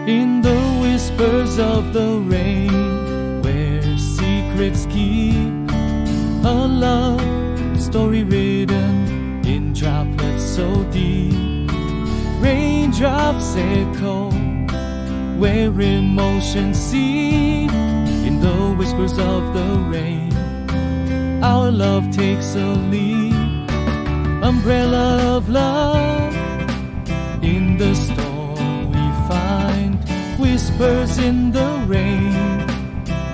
In the whispers of the rain, where secrets keep, a love story written in droplets so deep. Raindrops echo where emotions seep. In the whispers of the rain, our love takes a leap. Umbrella of love, in the storm we find whispers in the rain,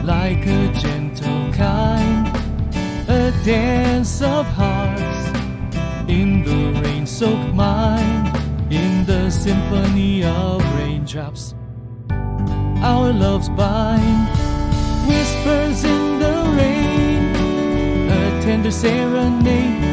like a gentle kind, a dance of hearts in the rain-soaked mind. In the symphony of raindrops, our loves bind. Whispers in the rain, a tender serenade